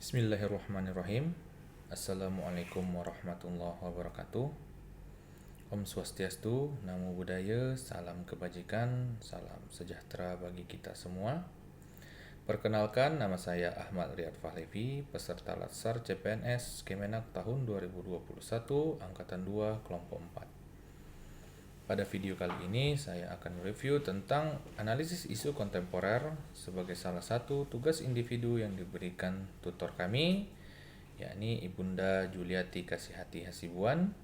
Bismillahirrahmanirrahim. Assalamualaikum warahmatullahi wabarakatuh. Om Swastiastu, Namo Buddhaya, salam kebajikan, salam sejahtera bagi kita semua. Perkenalkan, nama saya Ahmad Riyad Fahlevi, peserta Latsar CPNS Kemenak tahun 2021, Angkatan 2, Kelompok 4. Pada video kali ini, saya akan mereview tentang analisis isu kontemporer sebagai salah satu tugas individu yang diberikan tutor kami, yakni Ibunda Juliati Kasihati Hasibuan,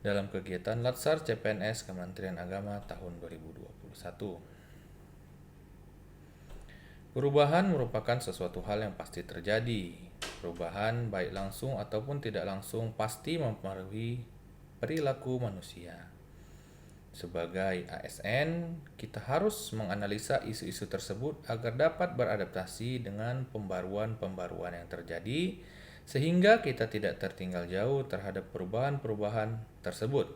dalam kegiatan Latsar CPNS Kementerian Agama tahun 2021. Perubahan merupakan sesuatu hal yang pasti terjadi. Perubahan baik langsung ataupun tidak langsung pasti mempengaruhi perilaku manusia. Sebagai ASN, kita harus menganalisa isu-isu tersebut agar dapat beradaptasi dengan pembaruan-pembaruan yang terjadi, sehingga kita tidak tertinggal jauh terhadap perubahan-perubahan tersebut.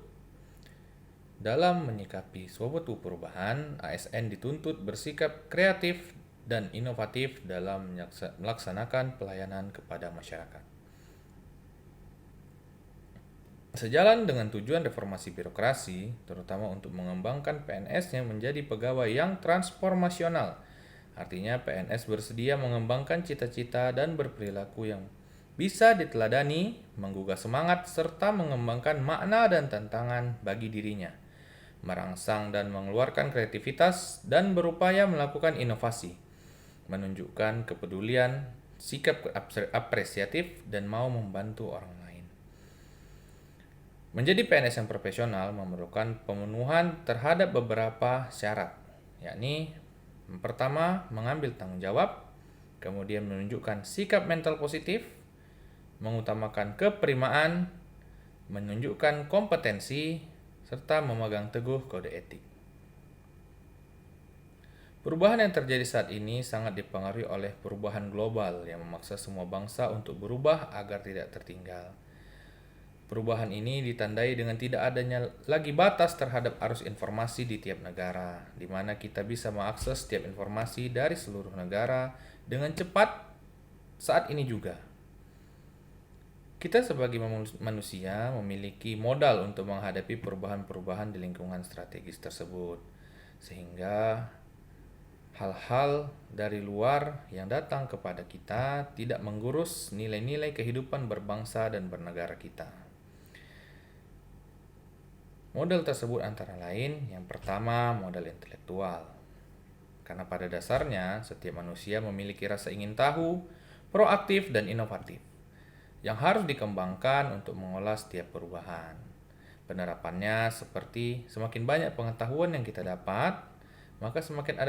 Dalam menyikapi suatu perubahan, ASN dituntut bersikap kreatif dan inovatif dalam melaksanakan pelayanan kepada masyarakat. Sejalan dengan tujuan reformasi birokrasi, terutama untuk mengembangkan PNS yang menjadi pegawai yang transformasional. Artinya PNS bersedia mengembangkan cita-cita dan berperilaku yang bisa diteladani, menggugah semangat, serta mengembangkan makna dan tantangan bagi dirinya, merangsang dan mengeluarkan kreativitas, dan berupaya melakukan inovasi, menunjukkan kepedulian, sikap apresiatif, dan mau membantu orang lain. Menjadi PNS yang profesional memerlukan pemenuhan terhadap beberapa syarat, yakni pertama, mengambil tanggung jawab, kemudian menunjukkan sikap mental positif, mengutamakan keprimaan, menunjukkan kompetensi, serta memegang teguh kode etik. Perubahan yang terjadi saat ini sangat dipengaruhi oleh perubahan global yang memaksa semua bangsa untuk berubah agar tidak tertinggal. Perubahan ini ditandai dengan tidak adanya lagi batas terhadap arus informasi di tiap negara, di mana kita bisa mengakses setiap informasi dari seluruh negara dengan cepat saat ini juga. Kita sebagai manusia memiliki modal untuk menghadapi perubahan-perubahan di lingkungan strategis tersebut, sehingga hal-hal dari luar yang datang kepada kita tidak menggurus nilai-nilai kehidupan berbangsa dan bernegara kita. Modal tersebut antara lain, yang pertama, modal intelektual. Karena pada dasarnya, setiap manusia memiliki rasa ingin tahu, proaktif, dan inovatif, yang harus dikembangkan untuk mengolah setiap perubahan. Penerapannya seperti semakin banyak pengetahuan yang kita dapat, maka semakin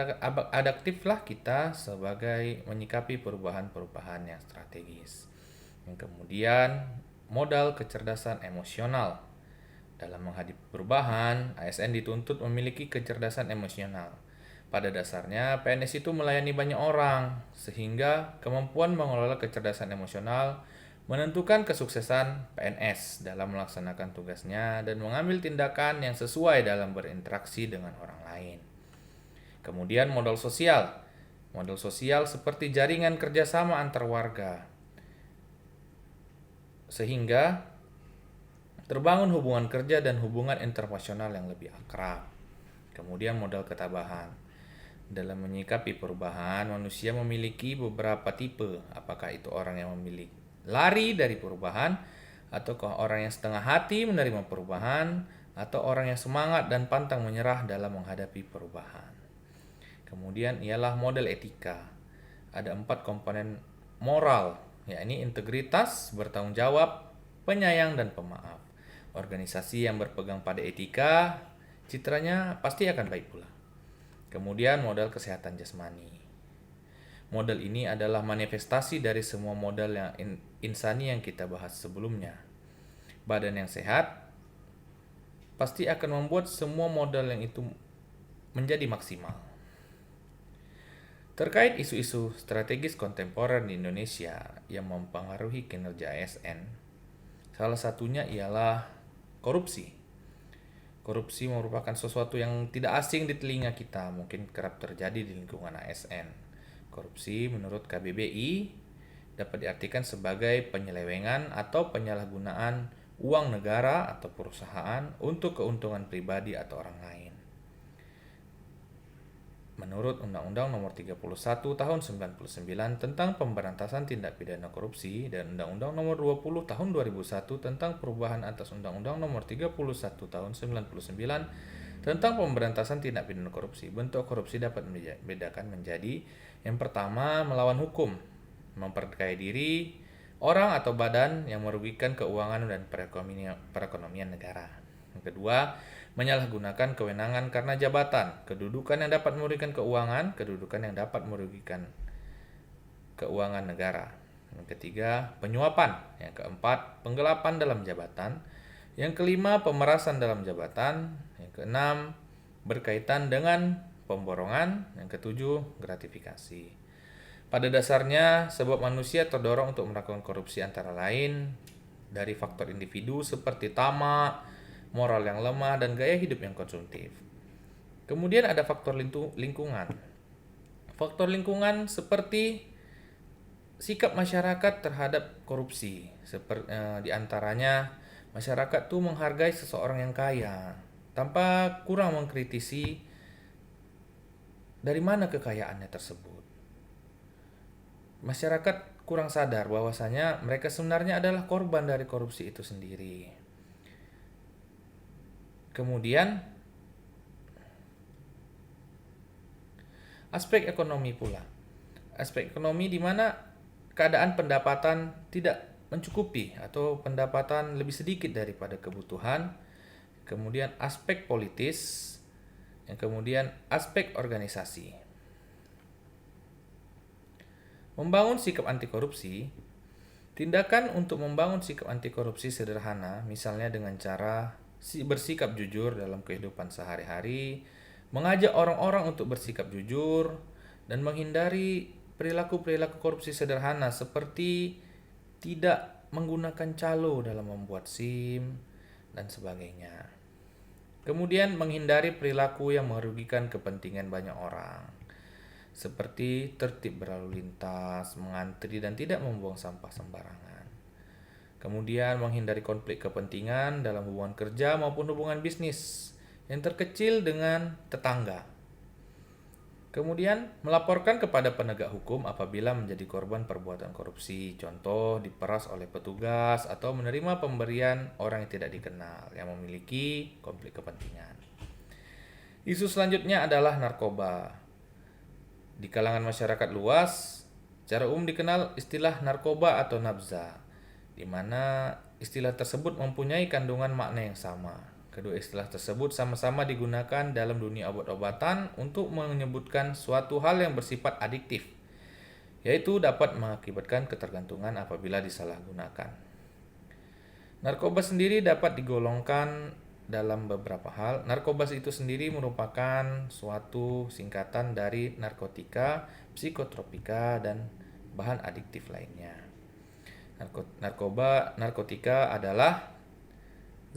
adaptiflah kita sebagai menyikapi perubahan-perubahan yang strategis. Yang kemudian, modal kecerdasan emosional. Dalam menghadapi perubahan, ASN dituntut memiliki kecerdasan emosional. Pada dasarnya, PNS itu melayani banyak orang, sehingga kemampuan mengelola kecerdasan emosional menentukan kesuksesan PNS dalam melaksanakan tugasnya dan mengambil tindakan yang sesuai dalam berinteraksi dengan orang lain. Kemudian modal sosial. Modal sosial seperti jaringan kerjasama antar warga, sehingga terbangun hubungan kerja dan hubungan interpersonal yang lebih akrab. Kemudian modal ketabahan. Dalam menyikapi perubahan, manusia memiliki beberapa tipe. Apakah itu orang yang memilih lari dari perubahan, ataukah orang yang setengah hati menerima perubahan, atau orang yang semangat dan pantang menyerah dalam menghadapi perubahan. Kemudian ialah model etika. Ada 4 komponen moral, yakni integritas, bertanggung jawab, penyayang, dan pemaaf. Organisasi yang berpegang pada etika, citranya pasti akan baik pula. Kemudian modal kesehatan jasmani. Modal ini adalah manifestasi dari semua modal yang insani yang kita bahas sebelumnya. Badan yang sehat pasti akan membuat semua modal yang itu menjadi maksimal. Terkait isu-isu strategis kontemporer di Indonesia yang mempengaruhi kinerja ASN, salah satunya ialah korupsi. Korupsi merupakan sesuatu yang tidak asing di telinga kita, mungkin kerap terjadi di lingkungan ASN. Korupsi menurut KBBI dapat diartikan sebagai penyelewengan atau penyalahgunaan uang negara atau perusahaan untuk keuntungan pribadi atau orang lain. Menurut Undang-Undang Nomor 31 Tahun 99 tentang Pemberantasan Tindak Pidana Korupsi dan Undang-Undang Nomor 20 Tahun 2001 tentang perubahan atas Undang-Undang Nomor 31 Tahun 99 tentang Pemberantasan Tindak Pidana Korupsi, bentuk korupsi dapat dibedakan menjadi: yang pertama, melawan hukum, memperkaya diri orang atau badan yang merugikan keuangan dan perekonomian negara. Yang kedua, menyalahgunakan kewenangan karena jabatan, kedudukan yang dapat merugikan keuangan, kedudukan yang dapat merugikan keuangan negara. Yang ketiga, penyuapan. Yang keempat, penggelapan dalam jabatan. Yang kelima, pemerasan dalam jabatan. Yang keenam, berkaitan dengan pemborongan. Yang ketujuh, gratifikasi. Pada dasarnya, sebab manusia terdorong untuk melakukan korupsi antara lain dari faktor individu seperti tamak, moral yang lemah, dan gaya hidup yang konsumtif. Kemudian ada faktor lingkungan. Faktor lingkungan seperti sikap masyarakat terhadap korupsi. Di antaranya, masyarakat tuh menghargai seseorang yang kaya tanpa kurang mengkritisi dari mana kekayaannya tersebut. Masyarakat kurang sadar bahwasanya mereka sebenarnya adalah korban dari korupsi itu sendiri. Kemudian aspek ekonomi pula. Aspek ekonomi di mana keadaan pendapatan tidak mencukupi atau pendapatan lebih sedikit daripada kebutuhan. Kemudian aspek politis, yang kemudian aspek organisasi. Membangun sikap anti korupsi. Tindakan untuk membangun sikap anti korupsi sederhana, misalnya dengan cara bersikap jujur dalam kehidupan sehari-hari, mengajak orang-orang untuk bersikap jujur, dan menghindari perilaku-perilaku korupsi sederhana seperti tidak menggunakan calo dalam membuat SIM, dan sebagainya. Kemudian menghindari perilaku yang merugikan kepentingan banyak orang, seperti tertib berlalu lintas, mengantri, dan tidak membuang sampah sembarangan. Kemudian menghindari konflik kepentingan dalam hubungan kerja maupun hubungan bisnis yang terkecil dengan tetangga. Kemudian melaporkan kepada penegak hukum apabila menjadi korban perbuatan korupsi, contoh diperas oleh petugas atau menerima pemberian orang yang tidak dikenal yang memiliki konflik kepentingan. Isu selanjutnya adalah narkoba. Di kalangan masyarakat luas, secara umum dikenal istilah narkoba atau nabza, di mana istilah tersebut mempunyai kandungan makna yang sama. Kedua istilah tersebut sama-sama digunakan dalam dunia obat-obatan untuk menyebutkan suatu hal yang bersifat adiktif, yaitu dapat mengakibatkan ketergantungan apabila disalahgunakan. Narkoba sendiri dapat digolongkan dalam beberapa hal. Narkoba itu sendiri merupakan suatu singkatan dari narkotika, psikotropika, dan bahan adiktif lainnya. Narkotika adalah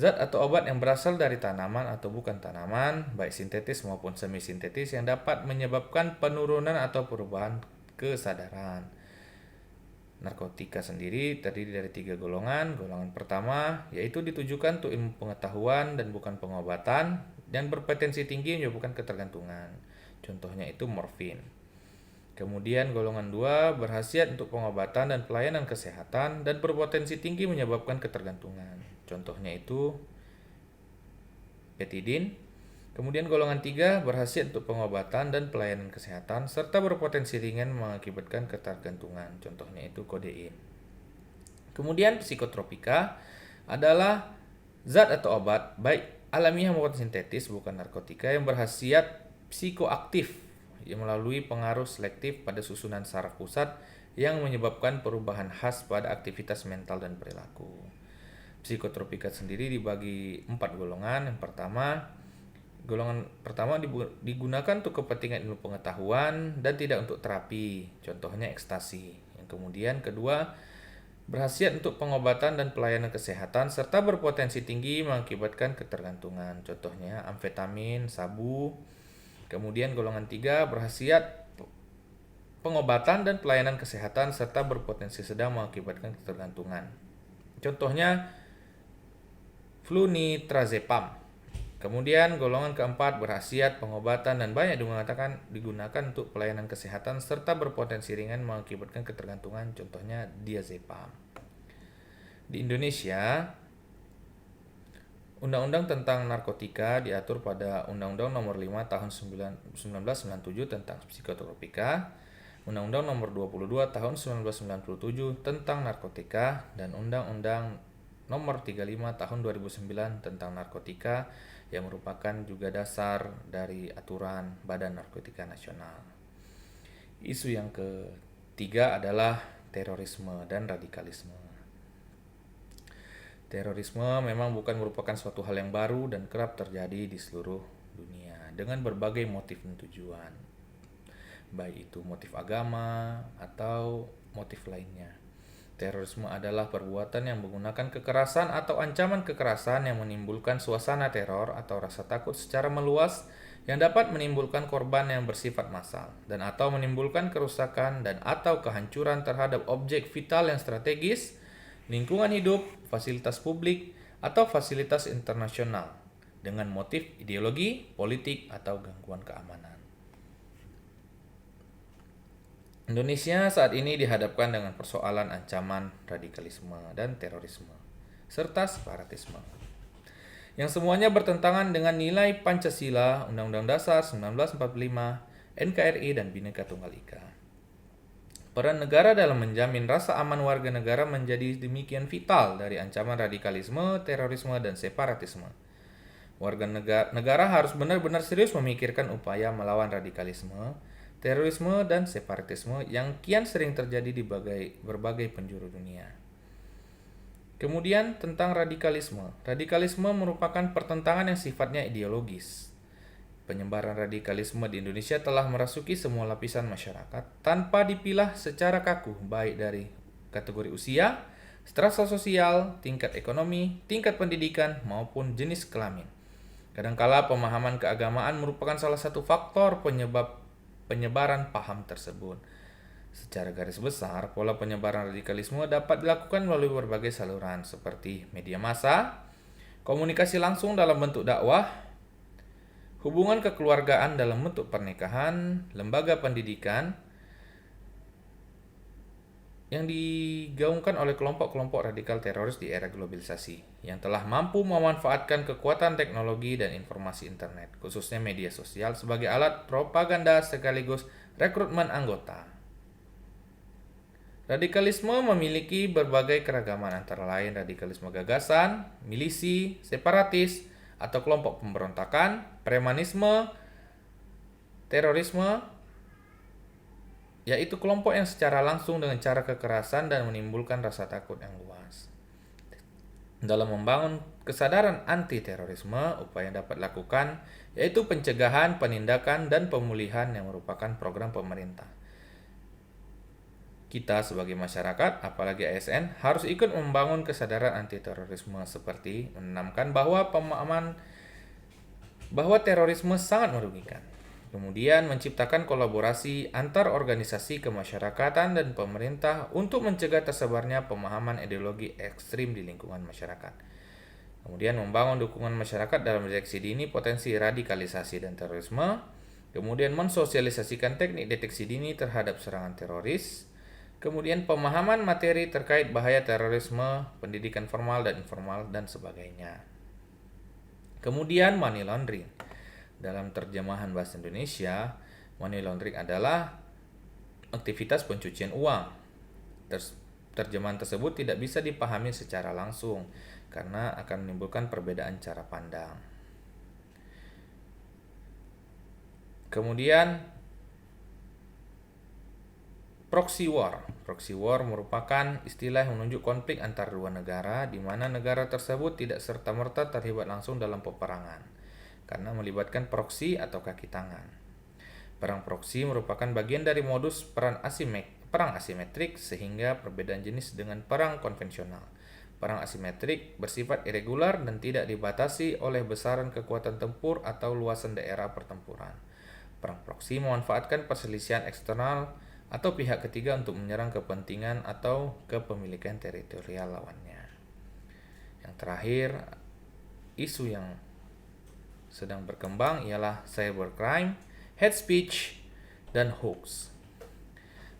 zat atau obat yang berasal dari tanaman atau bukan tanaman, baik sintetis maupun semi-sintetis, yang dapat menyebabkan penurunan atau perubahan kesadaran. Narkotika sendiri terdiri dari 3 golongan. Golongan pertama yaitu ditujukan untuk ilmu pengetahuan dan bukan pengobatan, dan berpotensi tinggi menyebabkan ketergantungan. Contohnya itu morfin. Kemudian golongan 2 berhasiat untuk pengobatan dan pelayanan kesehatan dan berpotensi tinggi menyebabkan ketergantungan. Contohnya itu petidin. Kemudian golongan 3 berhasiat untuk pengobatan dan pelayanan kesehatan serta berpotensi ringan mengakibatkan ketergantungan. Contohnya itu kodein. Kemudian psikotropika adalah zat atau obat baik alamiah maupun sintetis bukan narkotika yang berhasiat psikoaktif yang melalui pengaruh selektif pada susunan saraf pusat yang menyebabkan perubahan khas pada aktivitas mental dan perilaku. Psikotropika sendiri dibagi 4 golongan. Golongan pertama digunakan untuk kepentingan ilmu pengetahuan dan tidak untuk terapi, contohnya ekstasi. Yang kemudian kedua, berhasiat untuk pengobatan dan pelayanan kesehatan serta berpotensi tinggi mengakibatkan ketergantungan, contohnya amfetamin, sabu. Kemudian golongan 3 berhasiat pengobatan dan pelayanan kesehatan serta berpotensi sedang mengakibatkan ketergantungan. Contohnya flunitrazepam. Kemudian golongan keempat berhasiat pengobatan dan banyak digunakan untuk pelayanan kesehatan serta berpotensi ringan mengakibatkan ketergantungan, contohnya diazepam. Di Indonesia, Undang-Undang tentang Narkotika diatur pada Undang-Undang Nomor 5 Tahun 1997 tentang psikotropika, Undang-Undang Nomor 22 Tahun 1997 tentang narkotika, dan Undang-Undang Nomor 35 Tahun 2009 tentang narkotika yang merupakan juga dasar dari aturan Badan Narkotika Nasional. Isu yang ketiga adalah terorisme dan radikalisme. Terorisme memang bukan merupakan suatu hal yang baru dan kerap terjadi di seluruh dunia dengan berbagai motif dan tujuan, baik itu motif agama atau motif lainnya. Terorisme adalah perbuatan yang menggunakan kekerasan atau ancaman kekerasan yang menimbulkan suasana teror atau rasa takut secara meluas yang dapat menimbulkan korban yang bersifat massal dan atau menimbulkan kerusakan dan atau kehancuran terhadap objek vital yang strategis, lingkungan hidup, fasilitas publik, atau fasilitas internasional dengan motif ideologi, politik, atau gangguan keamanan. Indonesia saat ini dihadapkan dengan persoalan ancaman radikalisme dan terorisme, serta separatisme, yang semuanya bertentangan dengan nilai Pancasila, Undang-Undang Dasar 1945, NKRI, dan Bhinneka Tunggal Ika. Peran negara dalam menjamin rasa aman warga negara menjadi demikian vital dari ancaman radikalisme, terorisme, dan separatisme. Warga negara harus benar-benar serius memikirkan upaya melawan radikalisme, terorisme, dan separatisme yang kian sering terjadi di berbagai penjuru dunia. Kemudian tentang radikalisme. Radikalisme merupakan pertentangan yang sifatnya ideologis. Penyebaran radikalisme di Indonesia telah merasuki semua lapisan masyarakat tanpa dipilah secara kaku, baik dari kategori usia, strata sosial, tingkat ekonomi, tingkat pendidikan, maupun jenis kelamin. Kadangkala pemahaman keagamaan merupakan salah satu faktor penyebab penyebaran paham tersebut. Secara garis besar, pola penyebaran radikalisme dapat dilakukan melalui berbagai saluran seperti media massa, komunikasi langsung dalam bentuk dakwah, hubungan kekeluargaan dalam bentuk pernikahan, lembaga pendidikan, yang digaungkan oleh kelompok-kelompok radikal teroris di era globalisasi, yang telah mampu memanfaatkan kekuatan teknologi dan informasi internet, khususnya media sosial, sebagai alat propaganda sekaligus rekrutmen anggota. Radikalisme memiliki berbagai keragaman, antara lain radikalisme gagasan, milisi, separatis, atau kelompok pemberontakan, premanisme, terorisme, yaitu kelompok yang secara langsung dengan cara kekerasan dan menimbulkan rasa takut yang luas. Dalam membangun kesadaran anti-terorisme, upaya yang dapat dilakukan yaitu pencegahan, penindakan, dan pemulihan yang merupakan program pemerintah. Kita sebagai masyarakat, apalagi ASN, harus ikut membangun kesadaran anti-terorisme seperti menanamkan pemahaman bahwa terorisme sangat merugikan. Kemudian menciptakan kolaborasi antar organisasi kemasyarakatan dan pemerintah untuk mencegah tersebarnya pemahaman ideologi ekstrim di lingkungan masyarakat. Kemudian membangun dukungan masyarakat dalam deteksi dini potensi radikalisasi dan terorisme. Kemudian mensosialisasikan teknik deteksi dini terhadap serangan teroris. Kemudian pemahaman materi terkait bahaya terorisme, pendidikan formal dan informal, dan sebagainya. Kemudian money laundering. Dalam terjemahan bahasa Indonesia, money laundering adalah aktivitas pencucian uang. Terjemahan tersebut tidak bisa dipahami secara langsung karena akan menimbulkan perbedaan cara pandang. Kemudian proxy war. Proxy war merupakan istilah yang menunjuk konflik antar dua negara di mana negara tersebut tidak serta-merta terlibat langsung dalam peperangan karena melibatkan proksi atau kaki tangan. Perang proksi merupakan bagian dari modus perang asimetrik sehingga perbedaan jenis dengan perang konvensional. Perang asimetrik bersifat irregular dan tidak dibatasi oleh besaran kekuatan tempur atau luasan daerah pertempuran. Perang proksi memanfaatkan perselisihan eksternal atau pihak ketiga untuk menyerang kepentingan atau kepemilikan teritorial lawannya. Yang terakhir, isu yang sedang berkembang ialah cybercrime, hate speech, dan hoax.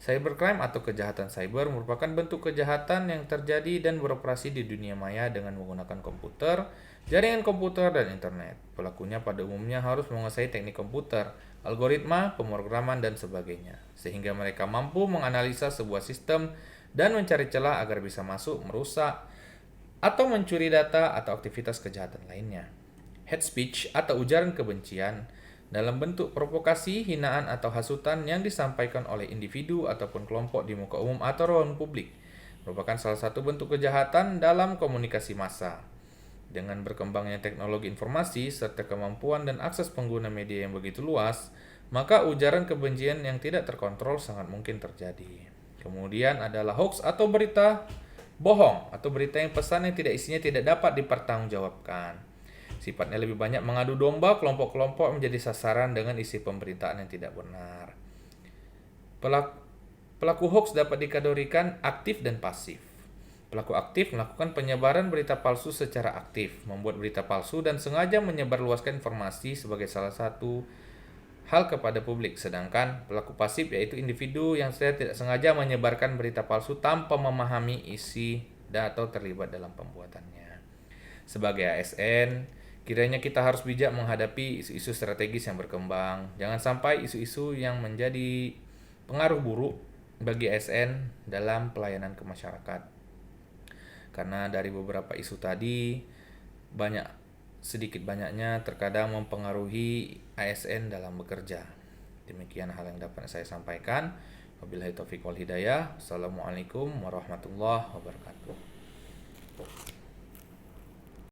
Cybercrime atau kejahatan cyber merupakan bentuk kejahatan yang terjadi dan beroperasi di dunia maya dengan menggunakan komputer, jaringan komputer, dan internet. Pelakunya pada umumnya harus menguasai teknik komputer, algoritma, pemrograman, dan sebagainya, sehingga mereka mampu menganalisa sebuah sistem dan mencari celah agar bisa masuk, merusak, atau mencuri data atau aktivitas kejahatan lainnya. Hate speech atau ujaran kebencian dalam bentuk provokasi, hinaan, atau hasutan yang disampaikan oleh individu ataupun kelompok di muka umum atau ruang publik merupakan salah satu bentuk kejahatan dalam komunikasi massa. Dengan berkembangnya teknologi informasi serta kemampuan dan akses pengguna media yang begitu luas, maka ujaran kebencian yang tidak terkontrol sangat mungkin terjadi. Kemudian adalah hoax atau berita bohong atau berita yang pesan yang tidak isinya tidak dapat dipertanggungjawabkan. Sifatnya lebih banyak mengadu domba, kelompok-kelompok menjadi sasaran dengan isi pemberitaan yang tidak benar. Pelaku hoax dapat dikategorikan aktif dan pasif. Pelaku aktif melakukan penyebaran berita palsu secara aktif, membuat berita palsu dan sengaja menyebarluaskan informasi sebagai salah satu hal kepada publik. Sedangkan pelaku pasif yaitu individu yang tidak sengaja menyebarkan berita palsu tanpa memahami isi dan atau terlibat dalam pembuatannya. Sebagai ASN, kiranya kita harus bijak menghadapi isu-isu strategis yang berkembang. Jangan sampai isu-isu yang menjadi pengaruh buruk bagi ASN dalam pelayanan ke masyarakat. Karena dari beberapa isu tadi, sedikit banyaknya terkadang mempengaruhi ASN dalam bekerja. Demikian hal yang dapat saya sampaikan. Wabillahi taufiq wal hidayah. Assalamualaikum warahmatullahi wabarakatuh.